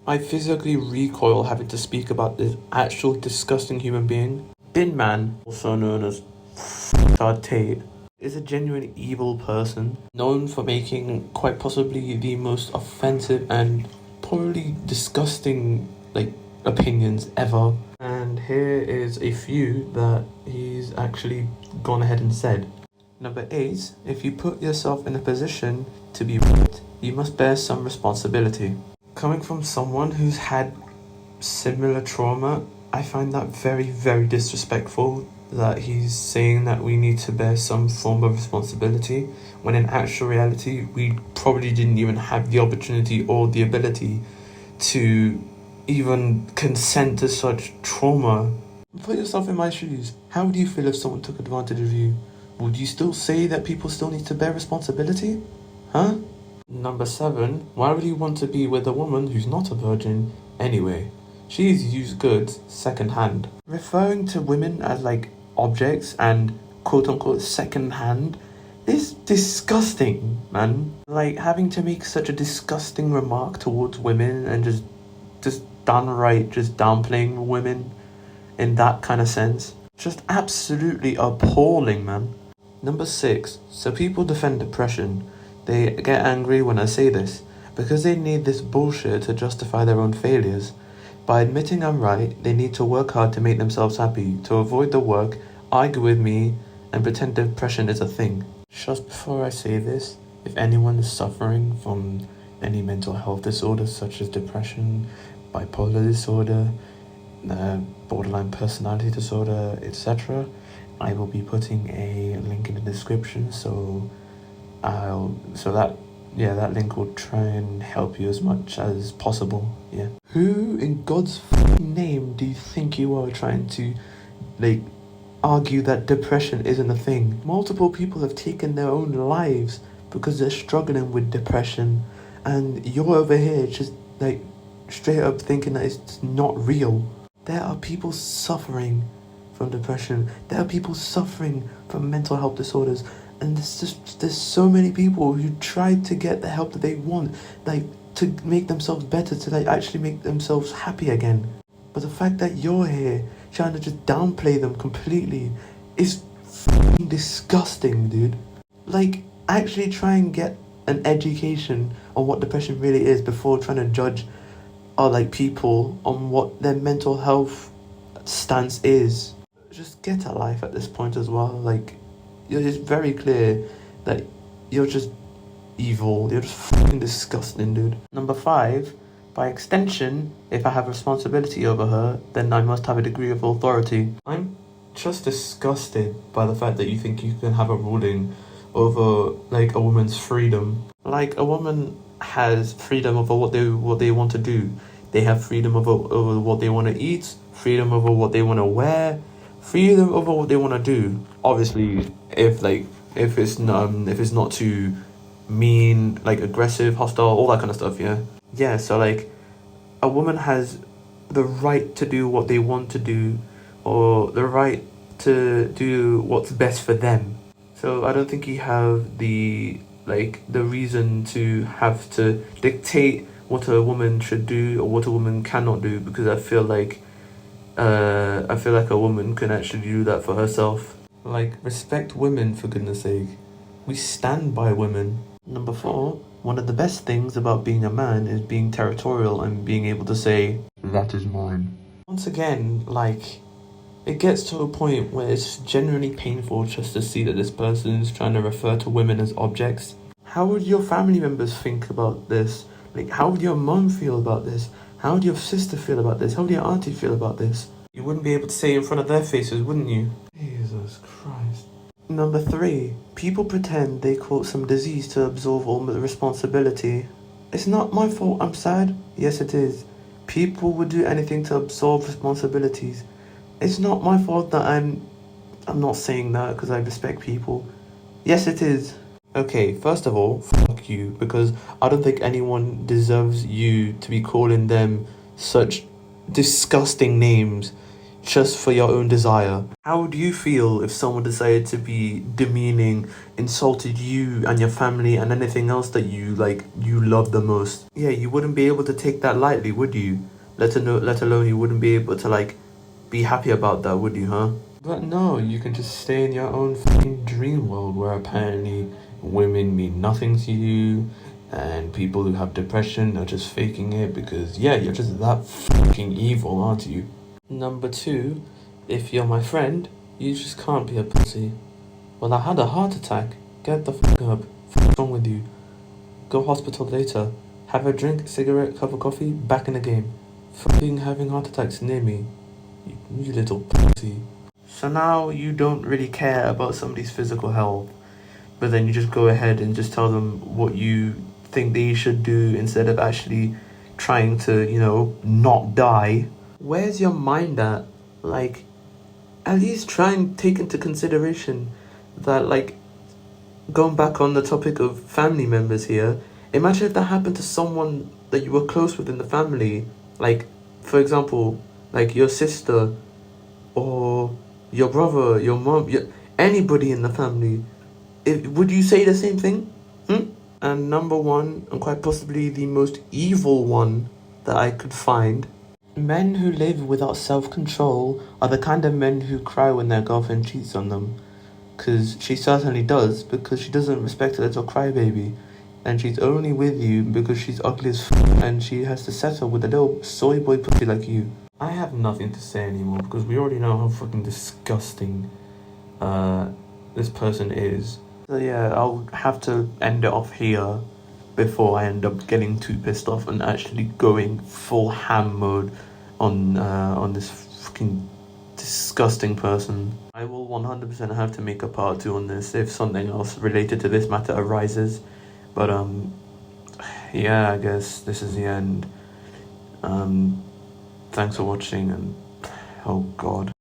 I physically recoil having to speak about this actual disgusting human being. Bin Man, also known as Andrew Tate, is a genuine evil person, known for making quite possibly the most offensive and probably disgusting opinions ever. And here is a few that he's actually gone ahead and said. Number 8, if you put yourself in a position to be raped, you must bear some responsibility. Coming from someone who's had similar trauma, I find that very, very disrespectful that he's saying that we need to bear some form of responsibility, when in actual reality, we probably didn't even have the opportunity or the ability to even consent to such trauma. Put yourself in my shoes. How would you feel if someone took advantage of you? Would you still say that people still need to bear responsibility? Huh? Number 7, why would you want to be with a woman who's not a virgin anyway? She's used goods second-hand. Referring to women as objects and quote-unquote second-hand is disgusting, man. Having to make such a disgusting remark towards women and just downright just downplaying women in that kind of sense. Just absolutely appalling, man. Number 6, so people defend depression. They get angry when I say this, because they need this bullshit to justify their own failures. By admitting I'm right, they need to work hard to make themselves happy, to avoid the work, argue with me, and pretend depression is a thing. Just before I say this, if anyone is suffering from any mental health disorders such as depression, bipolar disorder, borderline personality disorder, etc., I will be putting a link in the description, so that link will try and help you as much as possible. Yeah. Who in God's name do you think you are trying to argue that depression isn't a thing? Multiple people have taken their own lives because they're struggling with depression, and you're over here just straight up thinking that it's not real. There are people suffering from depression. There are people suffering from mental health disorders, and there's so many people who try to get the help that they want, to make themselves better, to actually make themselves happy again. But the fact that you're here trying to just downplay them completely is f***ing disgusting, dude. Actually try and get an education on what depression really is before trying to judge people on what their mental health stance is. Just get a life at this point as well. It's very clear that you're just evil. You're just fucking disgusting, dude. Number 5, by extension, if I have responsibility over her, then I must have a degree of authority. I'm just disgusted by the fact that you think you can have a ruling over a woman's freedom. A woman has freedom over what they want to do. They have freedom over what they want to eat, freedom over what they want to wear, freedom over what they want to do. Obviously, if it's not too mean, aggressive, hostile, all that kind of stuff. Yeah. So a woman has the right to do what they want to do, or the right to do what's best for them. So I don't think you have the reason to have to dictate what a woman should do or what a woman cannot do, because I feel like a woman can actually do that for herself. Respect women, for goodness sake. We stand by women. Number 4, one of the best things about being a man is being territorial and being able to say, that is mine. Once again, it gets to a point where it's genuinely painful just to see that this person is trying to refer to women as objects. How would your family members think about this? How would your mum feel about this? How would your sister feel about this? How would your auntie feel about this? You wouldn't be able to say in front of their faces, wouldn't you? Jesus Christ. Number 3, people pretend they caught some disease to absolve all the responsibility. It's not my fault I'm sad. Yes, it is. People would do anything to absolve responsibilities. It's not my fault that I'm not saying that because I respect people. Yes, it is. Okay, first of all, fuck you, because I don't think anyone deserves you to be calling them such disgusting names just for your own desire. How would you feel if someone decided to be demeaning, insulted you and your family and anything else that you love the most? Yeah, you wouldn't be able to take that lightly, would you? Let alone you wouldn't be able to be happy about that, would you, huh? But no, you can just stay in your own fucking dream world where apparently women mean nothing to you and people who have depression are just faking it because, yeah, you're just that fucking evil, aren't you? Number 2, if you're my friend, you just can't be a pussy. Well, I had a heart attack. Get the fuck up. What's wrong with you? Go hospital later. Have a drink, cigarette, cup of coffee, back in the game. Fucking having heart attacks near me. You little pussy. So now you don't really care about somebody's physical health, but then you just go ahead and just tell them what you think they should do instead of actually trying to, not die. Where's your mind at? At least try and take into consideration that, going back on the topic of family members here, imagine if that happened to someone that you were close with in the family. For example, your sister or your brother, your mom, anybody in the family. Would you say the same thing? And number 1, and quite possibly the most evil one that I could find, men who live without self-control are the kind of men who cry when their girlfriend cheats on them. Because she certainly does, because she doesn't respect a little crybaby. And she's only with you because she's ugly as and she has to settle with a little soy boy pussy like you. I have nothing to say anymore because we already know how fucking disgusting this person is. So yeah, I'll have to end it off here before I end up getting too pissed off and actually going full ham mode on this fucking disgusting person. I will 100% have to make a part 2 on this if something else related to this matter arises. But yeah, I guess this is the end. Thanks for watching and oh god.